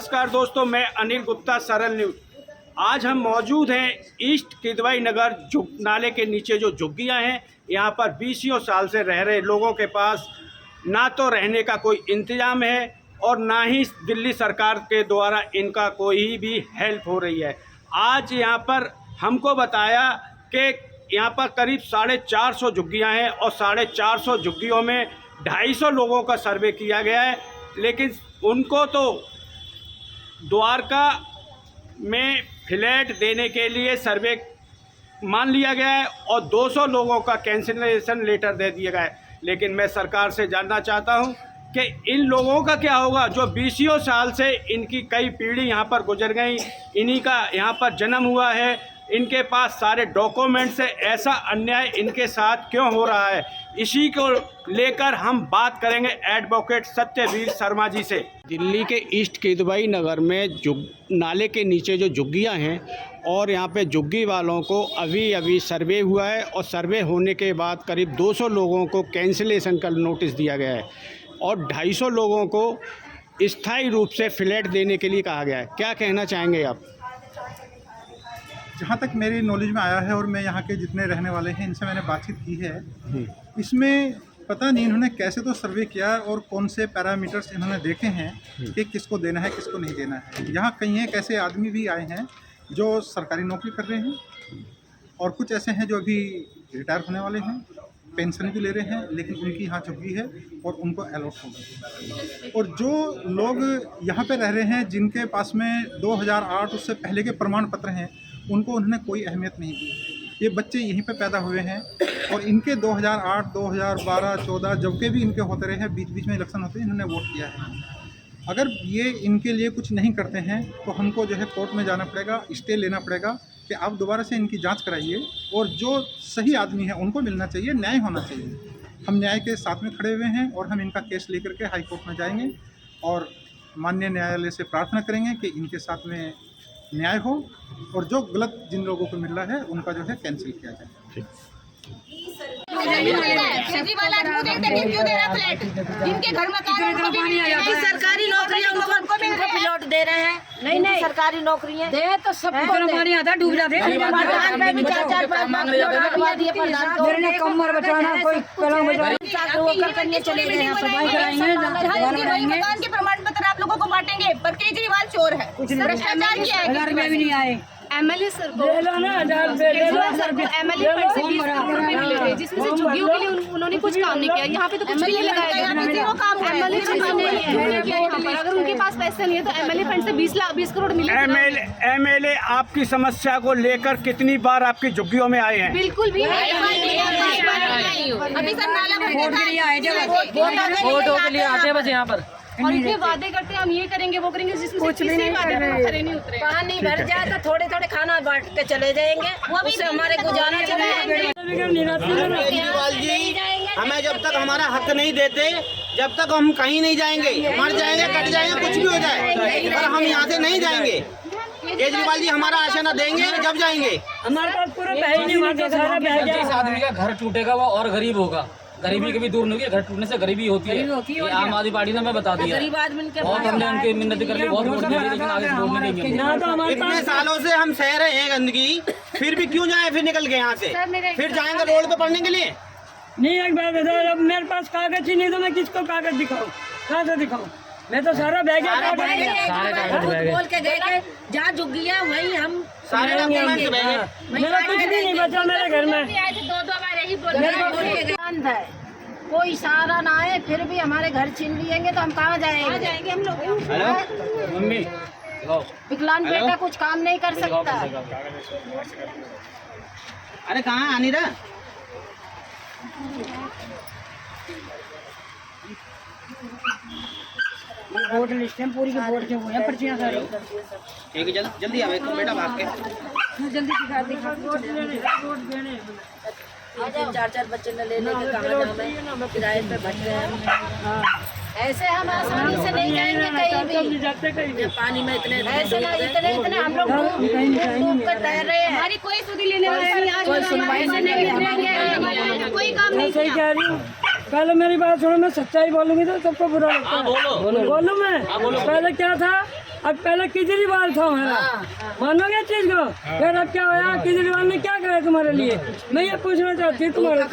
नमस्कार दोस्तों, मैं अनिल गुप्ता, सरल न्यूज। आज हम मौजूद हैं ईस्ट किदवई नगर नाले के नीचे जो झुग्गियां हैं। यहां पर 20 साल से रह रहे लोगों के पास ना तो रहने का कोई इंतजाम है और ना ही दिल्ली सरकार के द्वारा इनका कोई भी हेल्प हो रही है। आज यहां पर हमको बताया कि यहां पर करीब 450 झुग्गियां हैं और 450 झुग्गियों में 250 लोगों का सर्वे किया गया है, लेकिन उनको तो द्वारका में फ्लैट देने के लिए सर्वे मान लिया गया है और 200 लोगों का कैंसिलेशन लेटर दे दिया गया है। लेकिन मैं सरकार से जानना चाहता हूं कि इन लोगों का क्या होगा जो 20 साल से इनकी कई पीढ़ी यहां पर गुजर गई, इन्हीं का यहां पर जन्म हुआ है, इनके पास सारे डॉक्यूमेंट्स है। ऐसा अन्याय इनके साथ क्यों हो रहा है, इसी को लेकर हम बात करेंगे एडवोकेट सत्यवीर शर्मा जी से। दिल्ली के ईस्ट किदवई नगर में नाले के नीचे जो झुग्गियां हैं और यहाँ पे झुग्गी वालों को अभी सर्वे हुआ है और सर्वे होने के बाद करीब 200 लोगों को कैंसिलेशन का नोटिस दिया गया है और 250 लोगों को स्थायी रूप से फ्लैट देने के लिए कहा गया है। क्या कहना चाहेंगे आप? जहाँ तक मेरी नॉलेज में आया है और मैं यहाँ के जितने रहने वाले हैं इनसे मैंने बातचीत की है, इसमें पता नहीं इन्होंने कैसे तो सर्वे किया और कौन से पैरामीटर्स इन्होंने देखे हैं कि किसको देना है किसको नहीं देना है। यहाँ कई एक ऐसे आदमी भी आए हैं जो सरकारी नौकरी कर रहे हैं और कुछ ऐसे हैं जो अभी रिटायर होने वाले हैं, पेंशन भी ले रहे हैं, लेकिन उनकी यहाँ झुग्गी है और उनको अलॉट होगा। और जो लोग यहाँ पे रह रहे हैं जिनके पास में 2008 उससे पहले के प्रमाण पत्र हैं, उनको उन्होंने कोई अहमियत नहीं दी। ये बच्चे यहीं पे पैदा हुए हैं और इनके 2008, 2012, 14 जब के भी इनके होते रहे हैं, बीच बीच में इलेक्शन होते हैं, इन्होंने वोट किया है। अगर ये इनके लिए कुछ नहीं करते हैं तो हमको जो है कोर्ट में जाना पड़ेगा, स्टे लेना पड़ेगा कि आप दोबारा से इनकी जांच कराइए और जो सही आदमी है उनको मिलना चाहिए, न्याय होना चाहिए। हम न्याय के साथ में खड़े हुए हैं और हम इनका केस लेकर के हाई कोर्ट में जाएंगे और माननीय न्यायालय से प्रार्थना करेंगे कि इनके साथ में न्याय हो और जो गलत जिन लोगों को मिल रहा है उनका जो है कैंसिल किया जाए। केजरीवाल आदमी क्यों दे रहा फ्लैट? जिनके घर में सरकारी नौकरी उनको प्लॉट दे रहे हैं। नहीं सरकारी नौकरी है दे तो सबको पानी आता डूब जाते हैं। कमर बचाना कोई करने चले गए हैं, सफाई कराएंगे, मकान के प्रमाण पत्र आप लोगों को बांटेंगे, पर केजरीवाल चोर है, भ्रष्टाचार किया है। घर में भी नहीं आए एमएलए सर को एमएलए मिले थे जिसमें से झुग्गियों के लिए उन्होंने कुछ काम नहीं किया। यहाँ पे तो कुछ भी नहीं लगाया, एमएलए अगर उनके पास पैसे नहीं है तो एमएलए फंड से 20 करोड़ मिले। एमएलए आपकी समस्या को लेकर कितनी बार आपकी झुग्गियों में आए हैं? बिल्कुल भी अभी सर नाला वोट के लिए आते बस यहाँ पर और इतने वादे करते हैं हम ये करेंगे वो करेंगे, जिसमें कुछ भी नहीं खरे नहीं उतरे। पानी भर जाए तो थोड़े थोड़े खाना बांट के चले जाएंगे, वो भी हमारे गुजारा चलेगा। केजरीवाल जी हमें जब तक हमारा हक नहीं देते, जब तक हम कहीं नहीं जाएंगे, मर जाएंगे, कट जाएंगे, कुछ भी हो जाए, पर हम यहाँ से नहीं जाएंगे। केजरीवाल जी हमारा आशा न देंगे जब जाएंगे। हमारे पास पूरा जिस आदमी का घर टूटेगा वो और गरीब होगा, गरीबी कभी दूर नहीं होगी। घर टूटने से गरीबी होती है। आम आदमी पार्टी ने हमें बता दिया, बहुत हमने उनकी मिन्नत करके बहुत वोट दिए, लेकिन आगे वोट नहीं देंगे। इतने सालों से हम सह रहे हैं गंदगी, फिर भी क्यों जाए? फिर निकल के यहाँ से फिर जाएंगे रोड पे पढ़ने के लिए। नहीं एक बात बताओ, जब मेरे पास कागज ही नहीं तो मैं किसको कागज दिखाऊं, कहाँ से दिखाऊं? मैं तो सारा बैग बोल के गए जहाँ झुग्गियाँ वही हम सारे डॉक्यूमेंट्स मेरा कुछ भी नहीं बचा मेरे घर में। 2 बार यही बोल है, कोई सहारा ना आए, फिर भी हमारे घर छीन लिएंगे तो हम कहाँ जाएंगे? हम लोग मम्मी विकलांग बेटा कुछ काम नहीं कर सकता। अरे कहाँ आनी रहा? वोट लिस्ट है पूरी के वोट जो हुए हैं पर्चियां सारी। ठीक है जल्दी आवे तो बेटा भाग के जल्दी दिखा 4 बच्चे न लेने के कहा हमें किराए पे बैठ रहे हैं। ऐसे हम आसानी से नहीं जाएंगे कहीं भी, पानी में इतने ऐसे ना इतने हम लोग डूब कर तैर रहे हैं। हमारी कोई सुधी लेने वाला नहीं, आज कोई सुनवाई नहीं, कोई काम नहीं किया। पहले मेरी बात सुनो, मैं सच्चाई बोलूंगी तो सबको बुरा लगता है। बोलो मैं पहले क्या था, अब पहले केजरीवाल था हमारा, मानोगे इस चीज को? फिर अब क्या होया? केजरीवाल ने क्या करा तुम्हारे लिए? मैं ये पूछना चाहती हूँ तुम्हारे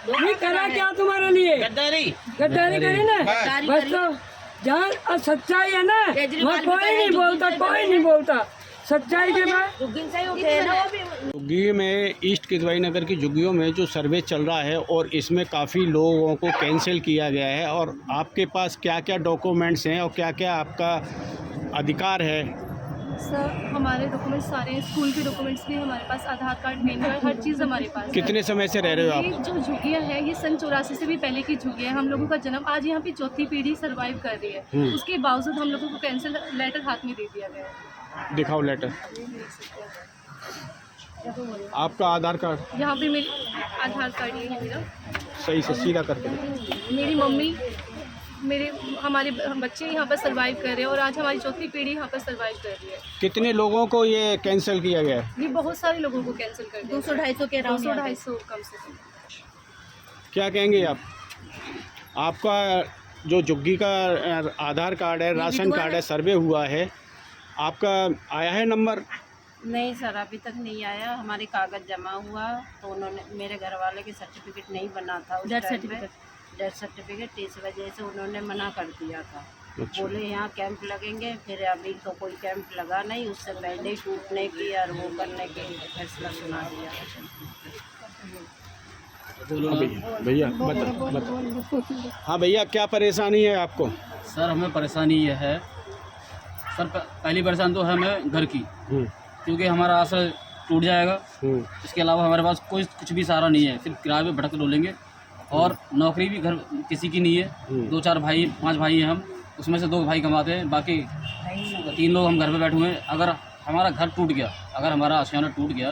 नहीं करा क्या तुम्हारे लिए? गद्दारी करी ना, बस तो जहाँ सच्चाई है ना वहाँ कोई नहीं बोलता सच्चाई के बाद। झुग्गी में ईस्ट किदवाई नगर की झुग्गियों में जो सर्वे चल रहा है और इसमें काफ़ी लोगों को कैंसिल किया गया है, और आपके पास क्या क्या डॉक्यूमेंट्स हैं और क्या क्या आपका अधिकार है? सर हमारे डॉक्यूमेंट्स सारे हैं, स्कूल के डॉक्यूमेंट्स भी हमारे पास, आधार कार्ड, पैन कार्ड, हर चीज़ हमारे पास है। कितने समय से रह रहे हो ये आप? जो झुग्गियाँ हैं ये सन 84 से भी पहले की झुग्गियाँ हैं। हम लोगों का जन्म आज यहाँ पे चौथी पीढ़ी सर्वाइव कर रही है, उसके बावजूद हम लोगों को कैंसिल लेटर हाथ में दे दिया गया है। दिखाओ लेटर। आपका आधार कार्ड यहाँ पे मेरी आधार कार्ड ये है मेरा, सही से सीधा करके। मेरी मम्मी, हमारे बच्चे यहाँ पर सर्वाइव कर रहे हैं और आज हमारी चौथी पीढ़ी यहाँ पर सर्वाइव कर रही है। कितने लोगों को ये कैंसिल किया गया है? ये बहुत सारे लोगों को कैंसिल कर दिया, 200-250 के अराउंड 200-250 कम से कम। क्या कहेंगे आप? आपका जो झुग्गी का आधार कार्ड है, राशन कार्ड है, सर्वे हुआ है, आपका आया है नंबर? नहीं सर, अभी तक नहीं आया। हमारे कागज जमा हुआ तो उन्होंने, मेरे घर वाले के सर्टिफिकेट नहीं बना था उस टाइम पे, डेथ सर्टिफिकेट, इस वजह से उन्होंने मना कर दिया था। अच्छा। बोले यहाँ कैंप लगेंगे, फिर अभी तो कोई कैंप लगा नहीं, उससे पहले ही टूटने की और वो करने की फैसला सुना दिया। भैया बता। हाँ भैया, क्या परेशानी है आपको? सर हमें परेशानी ये है सर, पहली परेशानी तो है हमें घर की, क्योंकि हमारा आश्रय टूट जाएगा। इसके अलावा हमारे पास कोई कुछ भी सहारा नहीं है, सिर्फ किराए पे भटक डोलेंगे, और नौकरी भी घर किसी की नहीं है। 2-4 भाई 5 भाई हैं हम, उसमें से 2 भाई कमाते हैं, बाकी 3 लोग हम घर पे बैठे हुए हैं। अगर हमारा घर टूट गया, अगर हमारा आशियाना टूट गया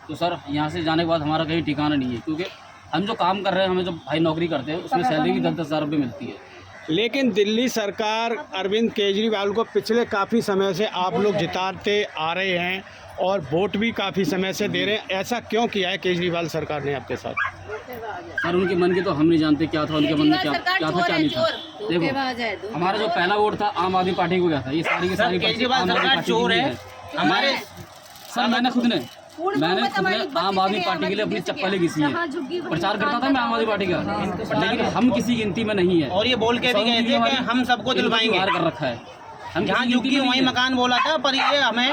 तो सर यहाँ से जाने के बाद हमारा कहीं ठिकाना नहीं है, क्योंकि हम जो काम कर रहे हैं, हमें जो भाई नौकरी करते हैं उसमें सैलरी भी 10-10 हज़ार रुपये मिलती है। लेकिन दिल्ली सरकार अरविंद केजरीवाल को पिछले काफ़ी समय से आप लोग जिताते आ रहे हैं और वोट भी काफ़ी समय से दे रहे हैं, ऐसा क्यों किया है केजरीवाल सरकार ने आपके साथ? सर उनके मन के तो हम नहीं जानते क्या था उनके मन में, क्या था क्या नहीं था। देखो हमारा जो पहला वोट था आम आदमी पार्टी को गया था, ये सारी की सारी केजरीवाल सरकार चोर है हमारे। सर मैंने खुद ने आम आदमी पार्टी के लिए अपनी चप्पलें घिसी है, प्रचार करता था मैं आम आदमी पार्टी का, लेकिन हम किसी गिनती में नहीं है। और ये बोल के भी गए थे कि हम सबको दिलवाएंगे, कर रखा है हम जहाँ झुग्गी वहीं मकान बोला था, पर ये हमें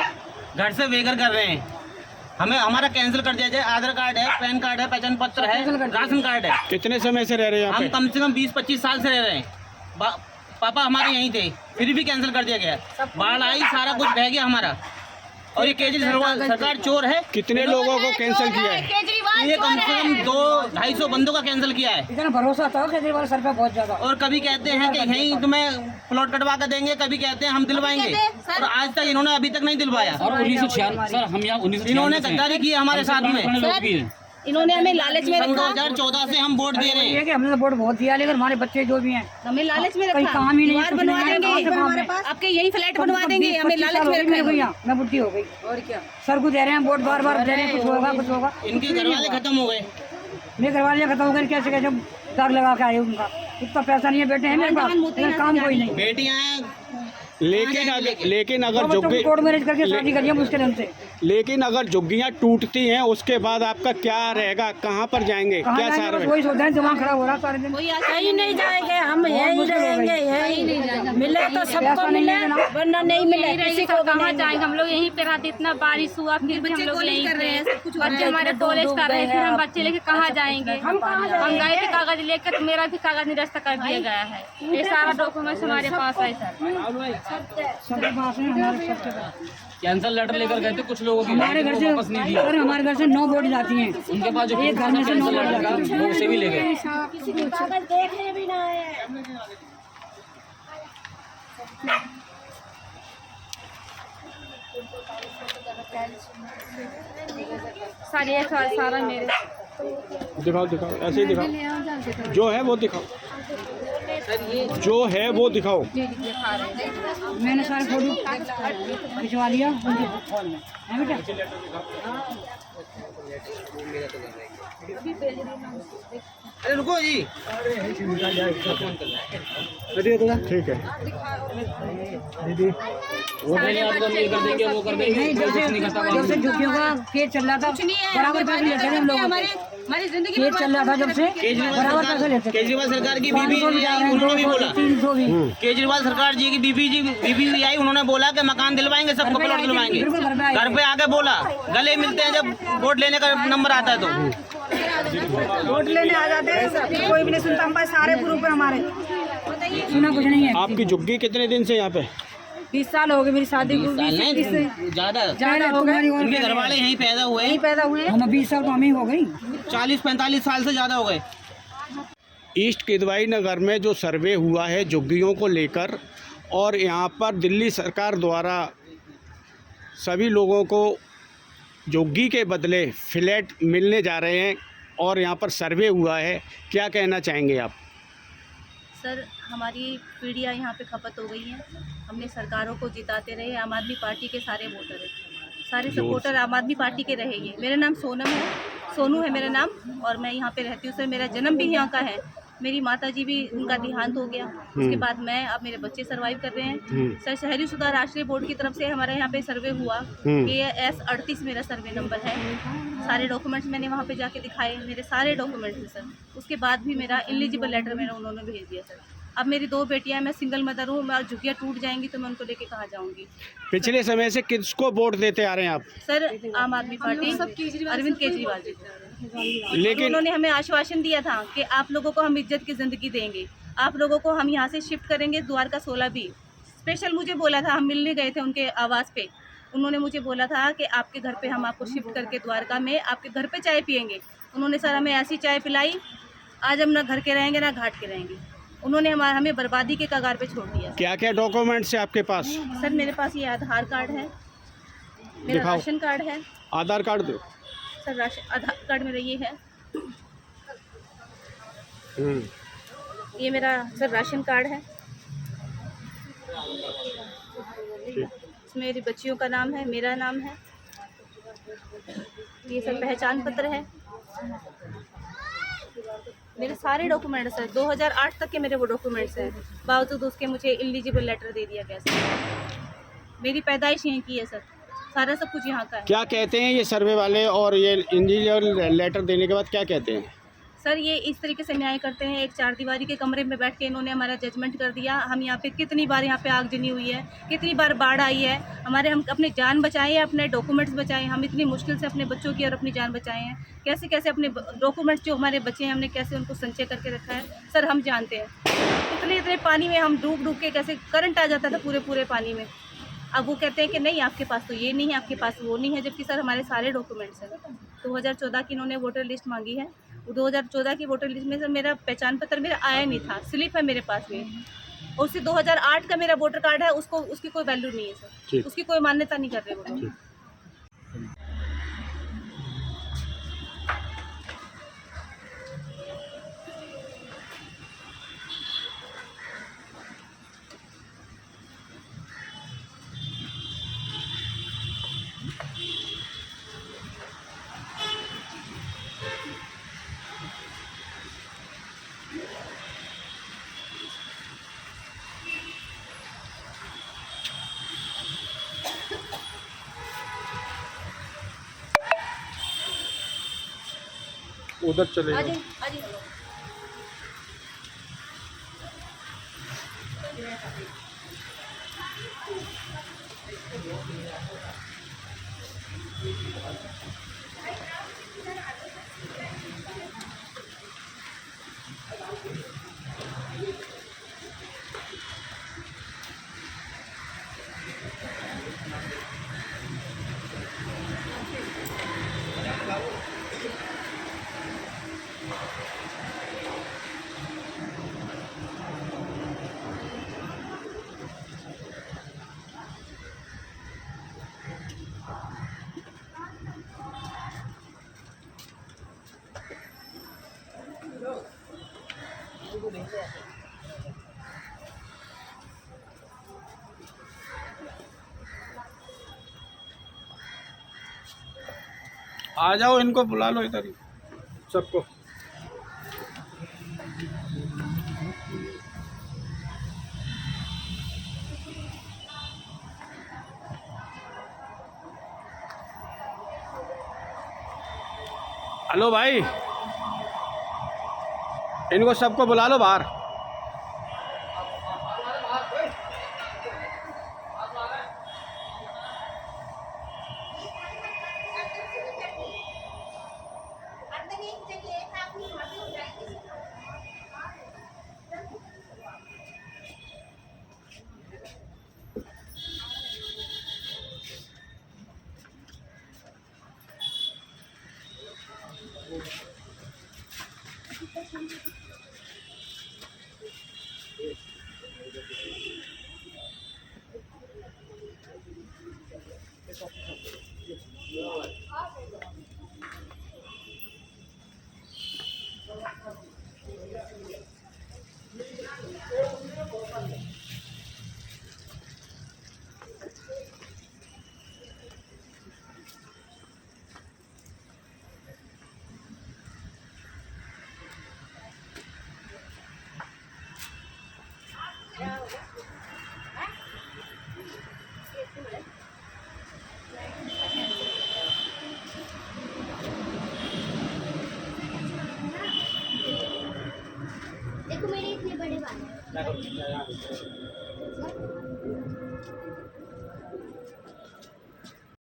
घर से बेघर कर रहे हैं। हमें हमारा कैंसिल कर दिया जाए। आधार कार्ड है, पैन कार्ड है, पहचान पत्र है, राशन कार्ड है। कितने समय से रह रहे हैं यहाँ हम पे? कम से कम 20-25 साल से रह रहे हैं। पापा हमारे यहीं थे, फिर भी कैंसिल कर दिया गया। बाढ़ आई, सारा कुछ बह गया हमारा। और ये केजरीवाल सरकार चोर है। कितने लोगों को कैंसिल किया है? ये कम से कम 200-250 बंदों का कैंसिल किया है। इतना भरोसा था केजरीवाल सर पे बहुत ज्यादा। और कभी कहते हैं कि यहीं तुम्हें प्लॉट कटवा कर देंगे, कभी कहते हैं हम दिलवाएंगे, और आज तक इन्होंने अभी तक नहीं दिलवाया। और 1996 सर हम यहाँ 1996 इन्होंने गद्दारी की हमारे साथ में। इन्होंने हमें लालच में सन रखा। 2014 से हम वोट दे रहे हैं। कि हमने तो वोट बहुत दिया, लेकिन हमारे बच्चे जो भी हैं हमें लालच में कहीं रखा। काम ही नहीं, दीवार कुछ बनवा नहीं है, देंगे, कहाँ से काम है? आपके यही फ्लैट बनवा देंगे, हमें लालच में रखा। मैं बुढ़ी हो गई और क्या, सर को दे रहे हैं वोट, बार बार दे रहे हैं, कुछ होगा कुछ होगा। इनके घर वाले खत्म हो गए। मेरे घर वाले खत्म हो गए, कैसे कैसे दाग लगा के आए उनका। इतना पैसा नहीं है, बेटे हैं मेरे पास, लेकिन काम कोई नहीं। बेटियां हैं, लेकिन अगर झुग्गी कोर्ट मैरिज करके शादी करिए मुश्किल हमसे। लेकिन अगर झुग्गियाँ टूटती हैं उसके बाद आपका क्या रहेगा? कहाँ पर जाएंगे? क्या सारा वही सोच रहे हैं, दिमाग खराब हो रहा है सारे दिन। कहीं नहीं जाएंगे, हम यही रहेंगे, यही मिले तो सबको मिले, वरना नहीं मिले किसी को। कहाँ जाएंगे हम लोग? यहीं पे रहते, इतना बारिश हुआ फिर भी हम लोग यहीं पे। बच्चे हमारे कॉलेज कर रहे थे, हम बच्चे लेके कहाँ जाएंगे? हम गए थे कागज लेकर, तो मेरा भी कागज निरस्त कर दिया गया है। ये सारा डॉक्यूमेंट्स हमारे पास है सर। सबके पास है, हमारे सबके पास। कैंसल लेटर लेकर गए थे कुछ लोगों की, हमारे घर से वापस नहीं दिया। सर हमारे घर से 9 वोट जाती हैं, उनके पास जो एक घर में से 9 वोट लगा जाती हैं। वो उसे भी ले गए। किसी को कागज देखने भी ना आए। सारे सारा मेरे दिखाओ, ऐसे ही दिखाओ, जो है वो दिखाओ। जो है वो दिखाओ। मैंने सारे फोटो खिंचवा लिया उनके फोन में, है बेटा। अरे रुको जी, ठीक है वो पहले आपको हम ये कर देंगे, वो कर देंगे। नहीं, जब से झुग्गियों का केस चल रहा था बराबर पैसे लेते थे हम लोग। हमारी जिंदगी केस चल रहा था जब से बराबर पैसे लेते थे। केजरीवाल सरकार की बीबी आई, उन्होंने भी बोला, 300 भी केजरीवाल सरकार जी की बीबी आई, उन्होंने बोला कि मकान दिलवाएंगे, सबको प्लॉट दिलवाएंगे। बिल्कुल घर पे आए। घर पे आके बोला, गले मिलते हैं जब वोट लेने का नंबर आता है तो। वोट लेने आ जाते हैं, कोई भी नहीं सुनता। हम पास सारे ग्रुप है हमारे, सुना कुछ नहीं है। आपकी झुग्गी कितने दिन से यहाँ पे? 20 साल हो गए मेरी शादी को। 20 ज्यादा हो गए। उनके घर वाले यहीं पैदा हुए, पैदा हुए हम 20 साल तो हमें हो गई। 40-45 साल से ज्यादा हो गए। ईस्ट किदवाई नगर में जो सर्वे हुआ है झुग्गियों को लेकर, और यहाँ पर दिल्ली सरकार द्वारा सभी लोगों को झुग्गी के बदले फ्लैट मिलने जा रहे हैं और यहाँ पर सर्वे हुआ है, क्या कहना चाहेंगे आप? सर, हमारी पीढ़ियाँ यहाँ पे खपत हो गई हैं। हमने सरकारों को जिताते रहे, आम आदमी पार्टी के सारे वोटर हैं, सारे सपोर्टर आम आदमी पार्टी के रहेंगे। मेरा नाम सोनू है मेरा नाम, और मैं यहाँ पे रहती हूँ। सर, मेरा जन्म भी यहाँ का है। मेरी माताजी भी, उनका देहांत हो गया, उसके बाद मैं, अब मेरे बच्चे सरवाइव कर रहे हैं। सर, शहरी सुधार राष्ट्रीय बोर्ड की तरफ से हमारे यहाँ पे सर्वे हुआ। KS 38 मेरा सर्वे नंबर है। सारे डॉक्यूमेंट्स मैंने वहाँ पे जाके दिखाए, मेरे सारे डॉक्यूमेंट्स हैं सर। उसके बाद भी मेरा इलिजिबल लेटर मेरा उन्होंने भेज दिया सर। अब मेरी 2 बेटियां, मैं सिंगल मदर हूँ, मैं झुग्गियाँ टूट जाएंगी तो मैं उनको लेके कहाँ जाऊँगी? पिछले समय से किसको वोट देते आ रहे हैं आप? सर, आम आदमी पार्टी, अरविंद केजरीवाल जी। लेकिन उन्होंने हमें आश्वासन दिया था कि आप लोगों को हम इज्जत की ज़िंदगी देंगे, आप लोगों को हम यहाँ से शिफ्ट करेंगे द्वारका 16 भी। स्पेशल मुझे बोला था, हम मिलने गए थे उनके आवास पे, उन्होंने मुझे बोला था कि आपके घर पे हम आपको शिफ्ट करके द्वारका में आपके घर पे चाय पियेंगे। उन्होंने सर हमें ऐसी चाय पिलाई, आज हम ना घर के रहेंगे ना घाट के रहेंगे। उन्होंने हमें बर्बादी के कगार पे छोड़ दिया। क्या क्या डॉक्यूमेंट्स है आपके पास? सर, मेरे पास ये आधार कार्ड है, मेरा दिखाओ। राशन कार्ड है। आधार कार्ड दो। सर, आधार कार्ड मेरा ये है, ये मेरा सर राशन कार्ड है। इसमें मेरी बच्चियों का नाम है, मेरा नाम है, ये सब पहचान पत्र है। मेरे सारे डॉक्यूमेंट्स हैं, 2008 तक के मेरे वो डॉक्यूमेंट्स हैं। बावजूद उसके मुझे इलिजिबल लेटर दे दिया गया सर। मेरी पैदाइश यहीं की है सर, सारा सब कुछ यहाँ का है। क्या कहते हैं ये सर्वे वाले, और ये इंडिविजुअल लेटर देने के बाद क्या कहते हैं? सर, ये इस तरीके से न्याय करते हैं, एक 4 दीवारी के कमरे में बैठ के इन्होंने हमारा जजमेंट कर दिया। हम यहाँ पे कितनी बार यहाँ पे आग जनी हुई है, कितनी बार बाढ़ आई है, हम अपने जान बचाए हैं, अपने डॉक्यूमेंट्स बचाए हैं। हम इतनी मुश्किल से अपने बच्चों की और अपनी जान बचाए हैं। कैसे कैसे अपने डॉक्यूमेंट्स जो हमारे बच्चे हैं, हमने कैसे उनको संचय करके रखा है सर, हम जानते हैं। इतने पानी में हम डूब के कैसे करंट आ जाता था पूरे पानी में। अब वो कहते हैं कि नहीं, आपके पास तो ये नहीं है, आपके पास वो नहीं है, जबकि सर हमारे सारे डॉक्यूमेंट्स हैं। 2014 की इन्होंने वोटर लिस्ट मांगी है, 2014 की वोटर लिस्ट में सर मेरा पहचान पत्र मेरा आया नहीं था, स्लिप है मेरे पास में। और उससे 2008 का मेरा वोटर कार्ड है, उसकी कोई वैल्यू नहीं है सर, उसकी कोई मान्यता नहीं कर रहे वो लोग। उधर चले जाओ। आ जाओ, इनको बुला लो इधर ही सबको। हेलो भाई, इनको सबको बुला लो बाहर। देखो मेरी इतनी बड़ी बात है।